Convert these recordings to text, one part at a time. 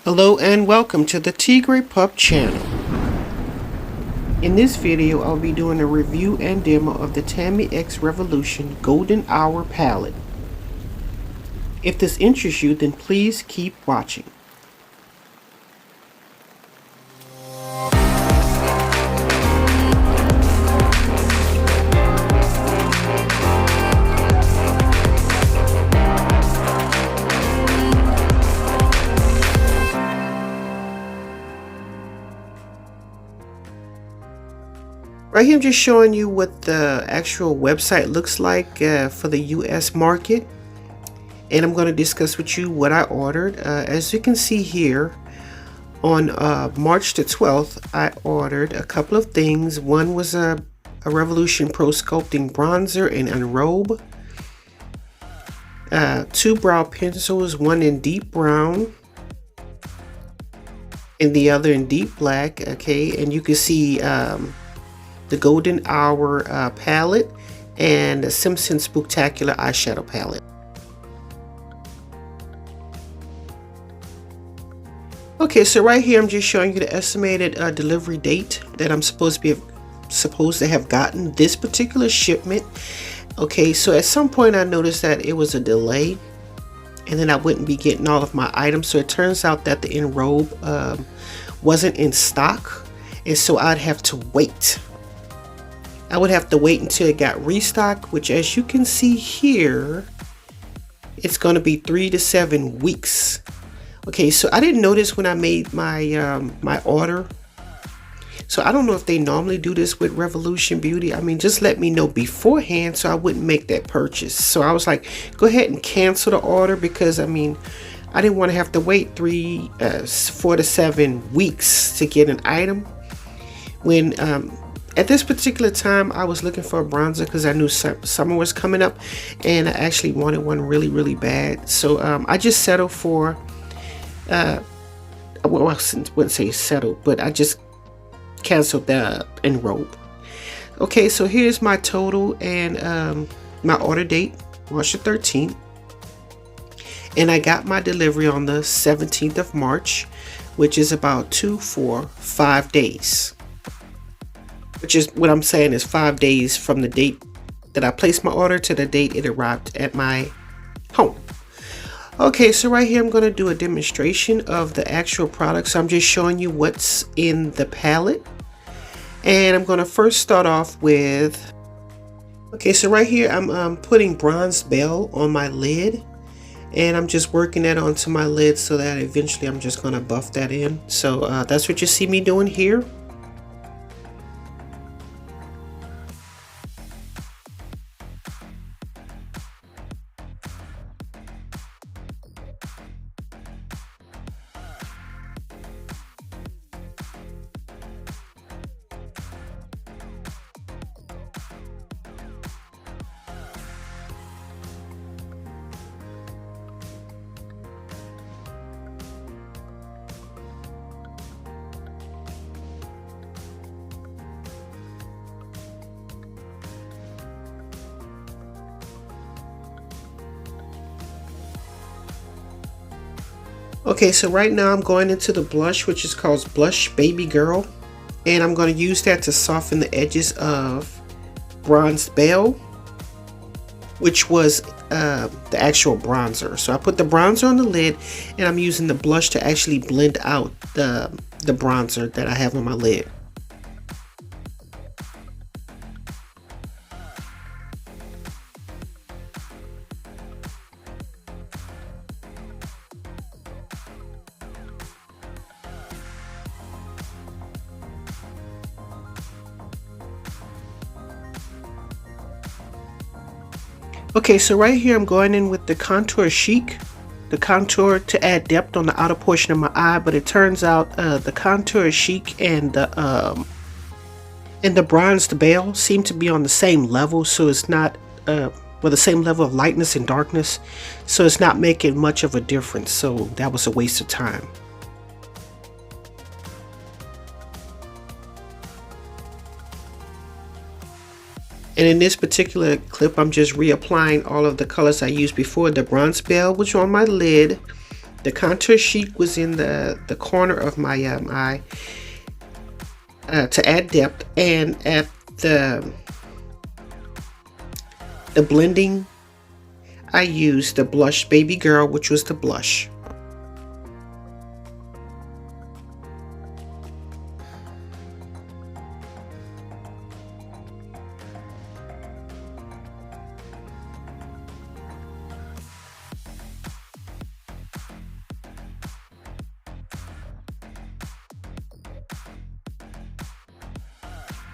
Hello and welcome to the Tigre.pup channel. In this video, I'll be doing a review and demo of the Tammie X Revolution Golden Hour palette. If this interests you, then please keep watching. Right here I'm just showing you what the actual website looks like for the US market, and I'm going to discuss with you what I ordered. As you can see here, on March the 12th I ordered a couple of things. One was a Revolution Pro Sculpting Bronzer and Unrobe, 2 brow pencils, one in deep brown and the other in deep black. Okay, and you can see the Golden Hour palette and the Simpson Spooktacular eyeshadow palette. Okay, so right here I'm just showing you the estimated delivery date that I'm supposed to have gotten this particular shipment. Okay, so at some point I noticed that it was a delay and then I wouldn't be getting all of my items. So it turns out that the Enrobe wasn't in stock, and so I'd have to wait. I would have to wait until it got restocked, which, as you can see here, it's going to be 3 to 7 weeks. Okay, so I didn't notice when I made my my order. So I don't know if they normally do this with Revolution Beauty. I mean, just let me know beforehand so I wouldn't make that purchase. So I was like, go ahead and cancel the order, because I mean, I didn't want to have to wait 4 to 7 weeks to get an item. When at this particular time, I was looking for a bronzer because I knew summer was coming up, and I actually wanted one really bad. So I just settled for, well, I wouldn't say settled, but I just canceled the Enrobe. Okay, so here's my total and my order date, March the 13th. And I got my delivery on the 17th of March, which is about 2, 4, 5 days. Which is what I'm saying is 5 days from the date that I placed my order to the date it arrived at my home. Okay, so right here I'm going to do a demonstration of the actual product. So I'm just showing you what's in the palette. And I'm going to first start off with, okay, so right here I'm putting Bronzed Belle on my lid. And I'm just working that onto my lid so that eventually I'm just going to buff that in. So that's what you see me doing here. Okay, so right now I'm going into the blush, which is called Blush Baby Girl, and I'm going to use that to soften the edges of Bronzed Belle, which was the actual bronzer. So I put the bronzer on the lid, and I'm using the blush to actually blend out the bronzer that I have on my lid. Okay, so right here I'm going in with the Contour Chic, the contour to add depth on the outer portion of my eye, but it turns out the Contour Chic and the Bronzed Belle seem to be on the same level, so it's not well, the same level of lightness and darkness, so it's not making much of a difference. So that was a waste of time. And in this particular clip, I'm just reapplying all of the colors I used before. The Bronzed Belle, which on my lid, The Contour Chic was in the corner of my eye to add depth, and at the blending, I used the Blushed Baby Girl, which was the blush.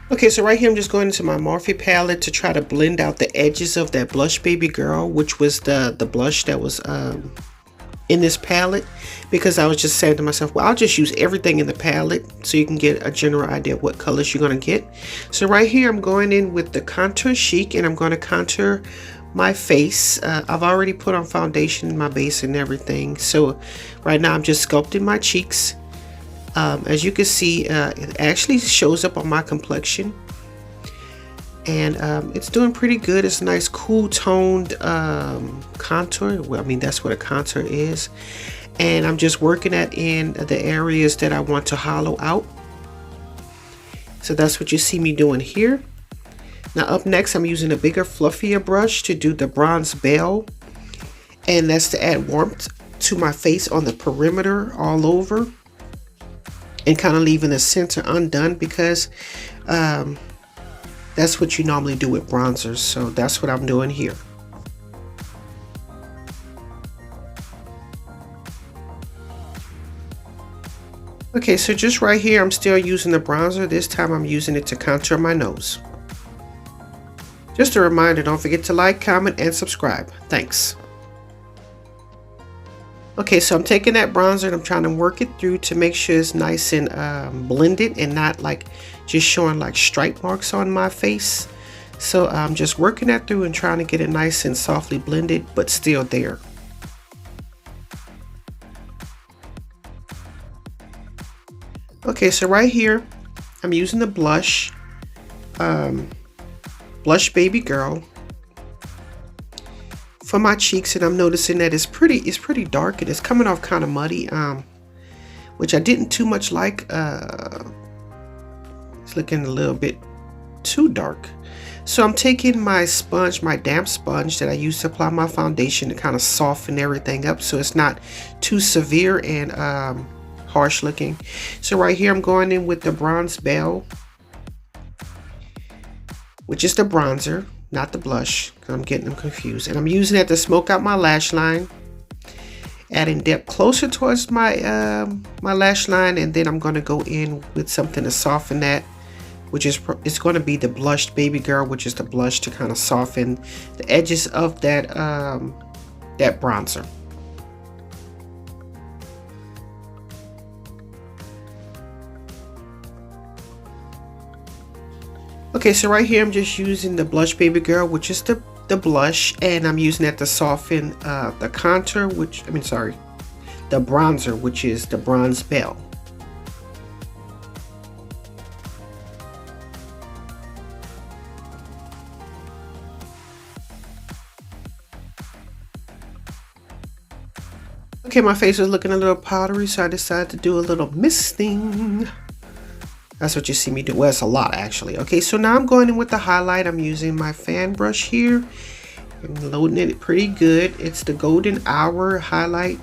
Okay, so right here I'm just going into my Morphe palette to try to blend out the edges of that Blush Baby Girl, which was the blush that was in this palette, because I was just saying to myself, well, I'll just use everything in the palette so you can get a general idea of what colors you're going to get. So right here I'm going in with the Contour Chic, and I'm going to contour my face. I've already put on foundation in my base and everything, so right now I'm just sculpting my cheeks. As you can see, it actually shows up on my complexion, and it's doing pretty good. It's a nice cool toned contour. Well, I mean, that's what a contour is, and I'm just working that in the areas that I want to hollow out. So that's what you see me doing here. Now up next, I'm using a bigger, fluffier brush to do the Bronzed Belle, and that's to add warmth to my face on the perimeter all over, and kind of leaving the center undone, because that's what you normally do with bronzers. So that's what I'm doing here. Okay, so just right here, I'm still using the bronzer. This time I'm using it to contour my nose. Just a reminder, don't forget to like, comment, and subscribe. Thanks. Okay, so I'm taking that bronzer and I'm trying to work it through to make sure it's nice and blended and not like just showing like stripe marks on my face. So I'm just working that through and trying to get it nice and softly blended, but still there. Okay, so right here, I'm using the blush, Blush Baby Girl, for my cheeks, and I'm noticing that it's pretty dark and it's coming off kind of muddy, which I didn't too much like. It's looking a little bit too dark. So I'm taking my sponge, my damp sponge that I use to apply my foundation, to kind of soften everything up so it's not too severe and harsh looking. So right here I'm going in with the Bronzed Belle, which is the bronzer, not the blush, because I'm getting them confused. And I'm using it to smoke out my lash line, adding depth closer towards my my lash line, and then I'm going to go in with something to soften that, which is it's going to be the Blushed Baby Girl, which is the blush to kind of soften the edges of that that bronzer. Okay, so right here I'm just using the Blush Baby Girl, which is the blush, and I'm using that to soften the contour, the bronzer, which is the Bronzed Belle. Okay, my face was looking a little powdery, so I decided to do a little misting. That's what you see me do. Well, it's a lot actually. Okay, so now I'm going in with the highlight. I'm using my fan brush here. I'm loading it pretty good. It's the Golden Hour highlight,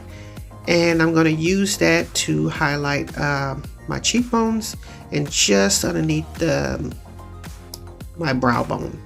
and I'm going to use that to highlight my cheekbones and just underneath my brow bone.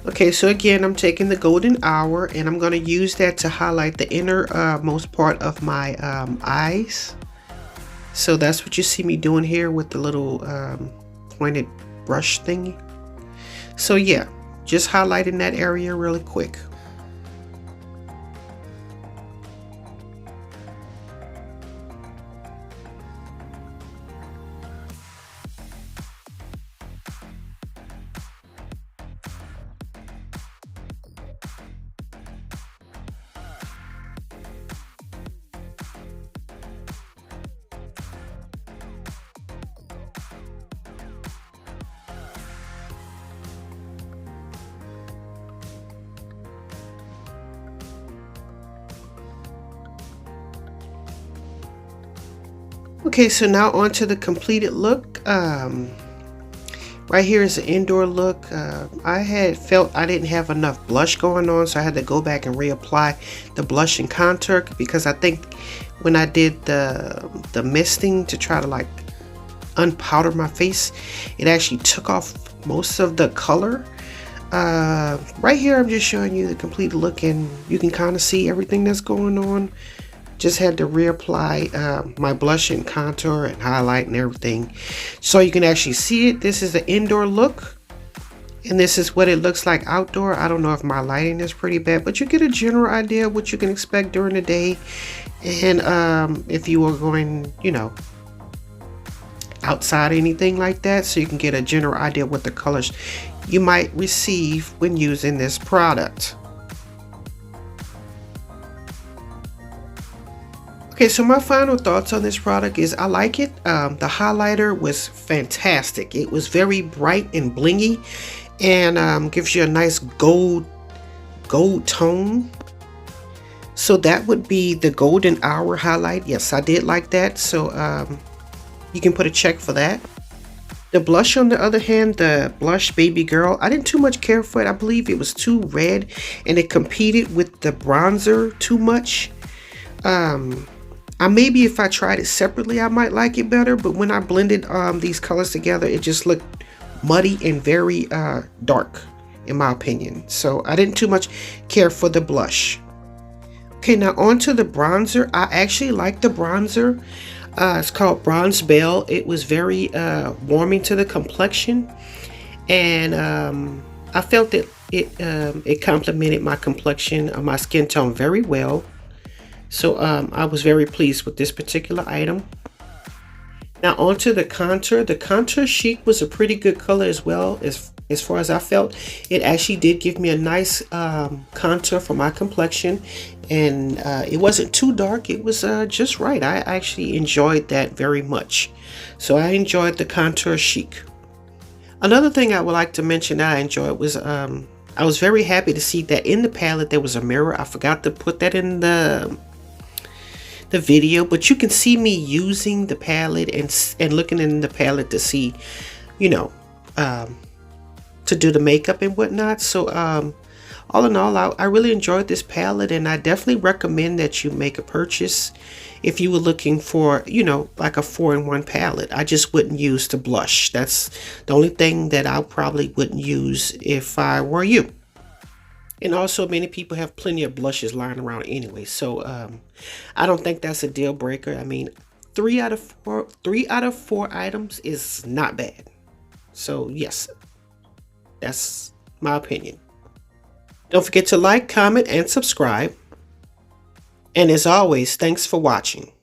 Okay, so again, I'm taking the Golden Hour and I'm going to use that to highlight the inner most part of my eyes. So that's what you see me doing here with the little pointed brush thingy. So yeah, just highlighting that area really quick. Okay, so now on to the completed look. Right here is the indoor look. I had felt I didn't have enough blush going on, so I had to go back and reapply the blush and contour, because I think when I did the misting to try to like unpowder my face, it actually took off most of the color. Right here I'm just showing you the complete look, and you can kind of see everything that's going on. Just had to reapply my blush and contour and highlight and everything, so you can actually see it. This is the indoor look, and this is what it looks like outdoor. I don't know if my lighting is pretty bad, but you get a general idea of what you can expect during the day. And if you were going, you know, outside, anything like that, so you can get a general idea of what the colors you might receive when using this product. Okay, so my final thoughts on this product is I like it. The highlighter was fantastic. It was very bright and blingy, and gives you a nice gold tone. So that would be the golden hour highlight. Yes, I did like that. So you can put a check for that. The blush, on the other hand, the Blush Baby Girl, I didn't too much care for it. I believe it was too red, and it competed with the bronzer too much. Maybe if I tried it separately, I might like it better, but when I blended these colors together, it just looked muddy and very dark, in my opinion. So I didn't too much care for the blush. Okay, now on to the bronzer. I actually like the bronzer. It's called Bronzed Belle. It was very warming to the complexion, and I felt that it complemented my complexion, my skin tone very well. So I was very pleased with this particular item. Now onto the contour. The Contour Chic was a pretty good color as well. As far as I felt, it actually did give me a nice contour for my complexion, and it wasn't too dark. It was just right. I actually enjoyed that very much. So I enjoyed the Contour Chic. Another thing I would like to mention that I enjoyed was I was very happy to see that in the palette there was a mirror. I forgot to put that in the video, but you can see me using the palette and looking in the palette to see, you know, to do the makeup and whatnot. So all in all, I really enjoyed this palette, and I definitely recommend that you make a purchase if you were looking for, you know, like a 4-in-1 palette. I just wouldn't use the blush. That's the only thing that I probably wouldn't use if I were you. And also, many people have plenty of blushes lying around anyway, so I don't think that's a deal breaker. I mean, 3 out of 4 items is not bad. So yes, that's my opinion. Don't forget to like, comment, and subscribe. And as always, thanks for watching.